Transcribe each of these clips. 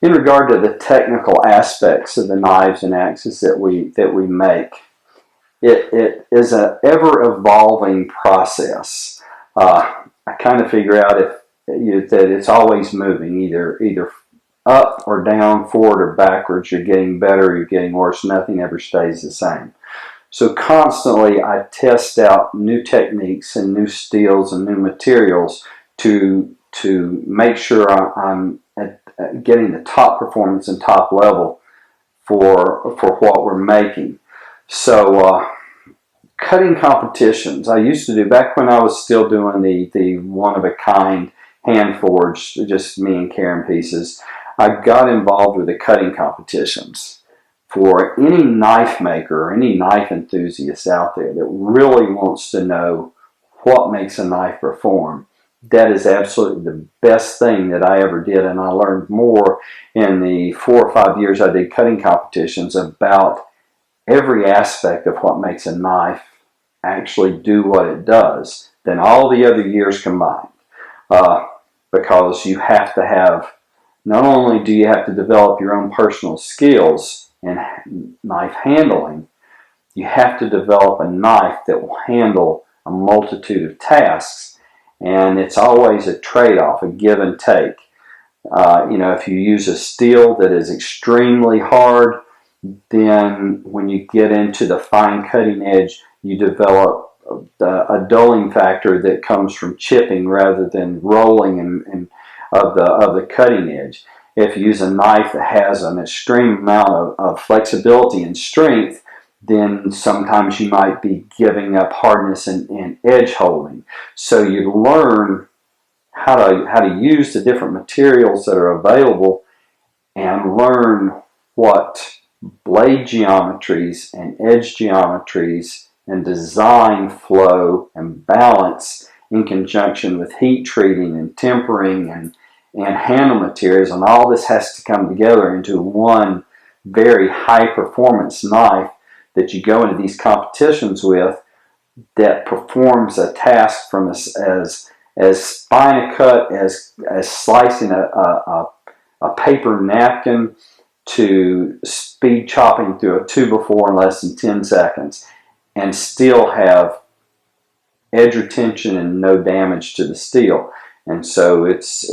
in regard to the technical aspects of the knives and axes that we make, it is an ever-evolving process. I kind of figure out that it's always moving, either up or down, forward or backwards. You're getting better, you're getting worse. Nothing ever stays the same. So constantly I test out new techniques and new steels and new materials to make sure I'm getting the top performance and top level for what we're making. So cutting competitions, I used to do back when I was still doing the one-of-a-kind hand-forged, just me and Karen pieces. I got involved with the cutting competitions for any knife maker or any knife enthusiast out there that really wants to know what makes a knife perform. That is absolutely the best thing that I ever did, and I learned more in the 4 or 5 years I did cutting competitions about every aspect of what makes a knife actually do what it does than all the other years combined. Because you have to have, not only do you have to develop your own personal skills in knife handling, you have to develop a knife that will handle a multitude of tasks, and it's always a trade-off, a give and take. If you use a steel that is extremely hard, then when you get into the fine cutting edge, you develop a dulling factor that comes from chipping rather than rolling of the cutting edge. If you use a knife that has an extreme amount of flexibility and strength, then sometimes you might be giving up hardness and edge holding. So you learn how to use the different materials that are available and learn what blade geometries and edge geometries and design flow and balance in conjunction with heat treating and tempering and handle materials, and all this has to come together into one very high performance knife that you go into these competitions with, that performs a task from as fine a cut as slicing a paper napkin to speed chopping through a 2x4 in less than 10 seconds and still have edge retention and no damage to the steel. And so it's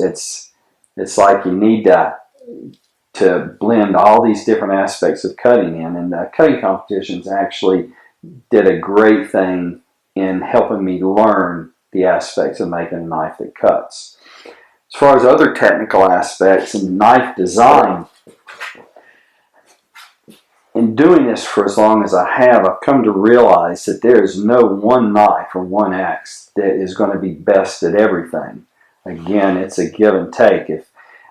like you need to blend all these different aspects of cutting in, and the cutting competitions actually did a great thing in helping me learn the aspects of making a knife that cuts. As far as other technical aspects in knife design, in doing this for as long as I have, I've come to realize that there is no one knife or one axe that is going to be best at everything. Again, it's a give and take.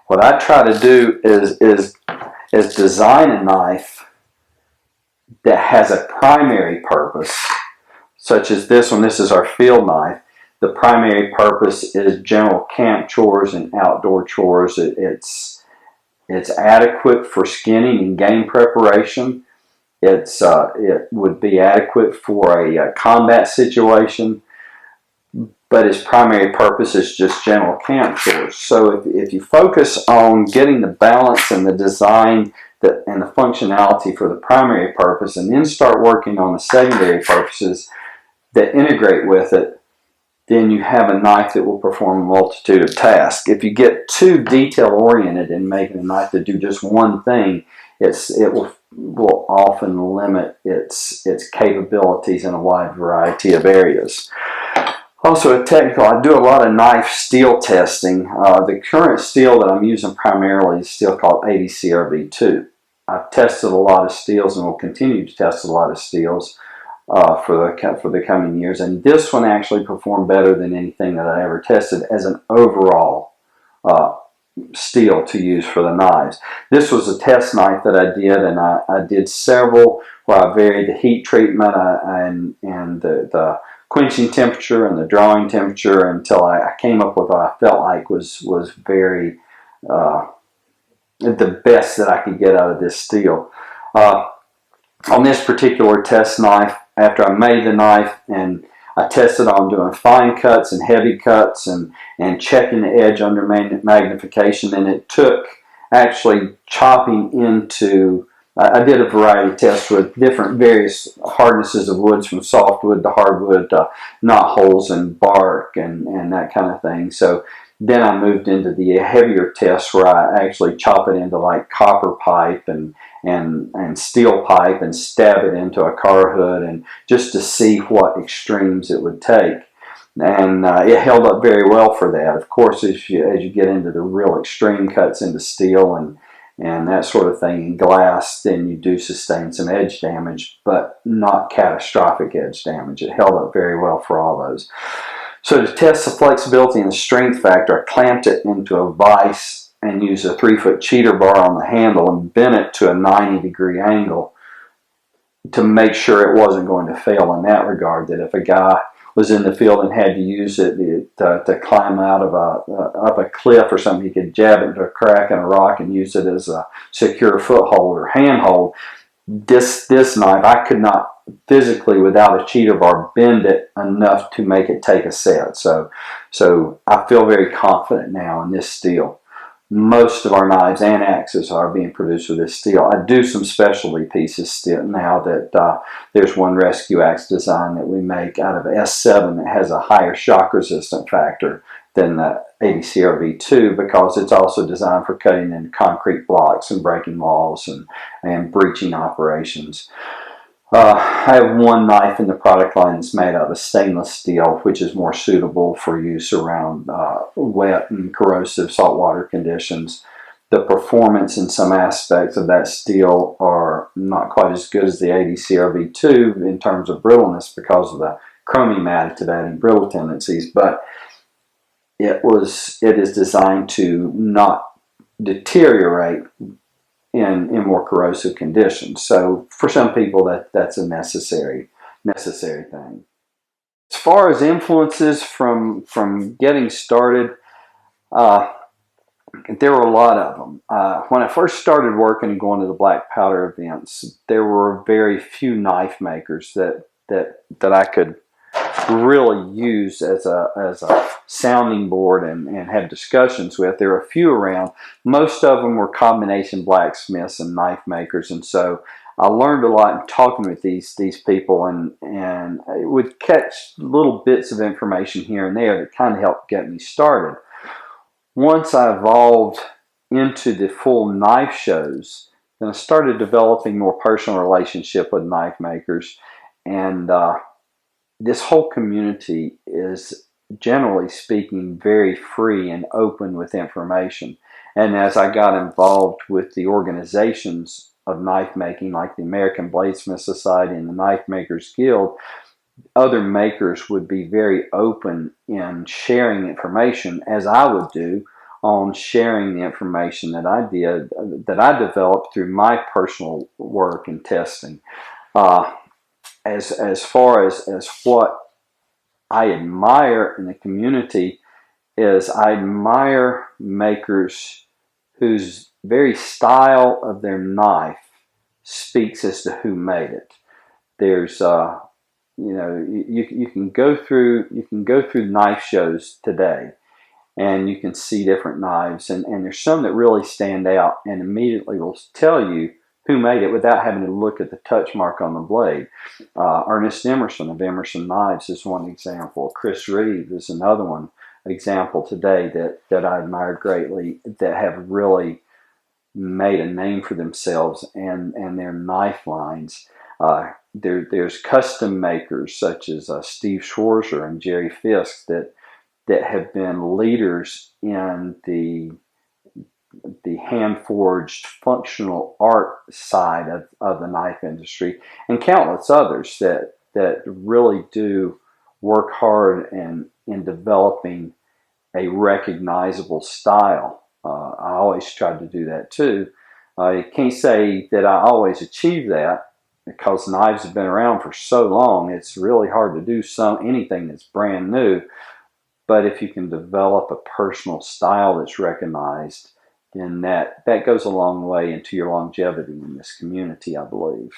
What I try to do is design a knife that has a primary purpose, such as this one. This is our field knife. The primary purpose is general camp chores and outdoor chores. It's adequate for skinning and game preparation. It would be adequate for a combat situation, but its primary purpose is just general camp chores. So if you focus on getting the balance and the design and the functionality for the primary purpose, and then start working on the secondary purposes that integrate with it, then you have a knife that will perform a multitude of tasks. If you get too detail-oriented in making a knife to do just one thing, it will often limit its capabilities in a wide variety of areas. Also, I do a lot of knife steel testing. The current steel that I'm using primarily is a steel called 80 CRV2. I've tested a lot of steels and will continue to test a lot of steels for the coming years, and this one actually performed better than anything that I ever tested as an overall steel to use for the knives. This was a test knife that I did, and I did several where I varied the heat treatment and the quenching temperature and the drawing temperature until I came up with what I felt like was very the best that I could get out of this steel. On this particular test knife, after I made the knife and I tested on doing fine cuts and heavy cuts and checking the edge under magnification, and it took actually chopping into, I did a variety of tests with different various hardnesses of woods, from softwood to hardwood to knot holes in bark and that kind of thing. So then I moved into the heavier tests where I actually chop it into like copper pipe and steel pipe and stab it into a car hood, and just to see what extremes it would take. And it held up very well for that. Of course, as you get into the real extreme cuts into steel and that sort of thing in glass, then you do sustain some edge damage, but not catastrophic edge damage. It held up very well for all those. So to test the flexibility and the strength factor, I clamped it into a vise and used a 3-foot cheater bar on the handle and bent it to a 90-degree angle to make sure it wasn't going to fail in that regard, that if a guy was in the field and had to use it to climb out of up a cliff or something, he could jab it into a crack in a rock and use it as a secure foothold or handhold. This knife, I could not physically, without a cheater bar, bend it enough to make it take a set. So I feel very confident now in this steel. Most of our knives and axes are being produced with this steel. I do some specialty pieces still now. That there's one rescue axe design that we make out of S7 that has a higher shock resistant factor than the 80 CRV2, because it's also designed for cutting in concrete blocks and breaking walls and breaching operations. I have one knife in the product line that's made out of stainless steel, which is more suitable for use around wet and corrosive saltwater conditions. The performance in some aspects of that steel are not quite as good as the 80 CRV2 in terms of brittleness because of the chromium additive adding brittle tendencies, but it is designed to not deteriorate in more corrosive conditions. So for some people that's a necessary thing. As far as influences from getting started, there were a lot of them. When I first started working and going to the black powder events, there were very few knife makers that I could really use as a sounding board and have discussions with. There were a few around. Most of them were combination blacksmiths and knife makers, and so I learned a lot in talking with these people, and I would catch little bits of information here and there that kind of helped get me started. Once I evolved into the full knife shows, then I started developing more personal relationship with knife makers, and this whole community is, generally speaking, very free and open with information. And as I got involved with the organizations of knife making, like the American Bladesmith Society and the Knife Makers Guild, other makers would be very open in sharing information, as I would do, on sharing the information that I developed through my personal work and testing. As far as what I admire in the community is, I admire makers whose very style of their knife speaks as to who made it. There's you can go through knife shows today, and you can see different knives, and there's some that really stand out and immediately will tell you who made it without having to look at the touch mark on the blade. Ernest Emerson of Emerson Knives is one example. Chris Reeve is another example today that I admire greatly, that have really made a name for themselves and their knife lines. There's custom makers such as Steve Schwarzer and Jerry Fisk that have been leaders in the hand-forged functional art side of the knife industry, and countless others that really do work hard in developing a recognizable style. I always tried to do that too. I can't say that I always achieve that, because knives have been around for so long. It's really hard to do anything that's brand new. But if you can develop a personal style that's recognized, then that goes a long way into your longevity in this community, I believe.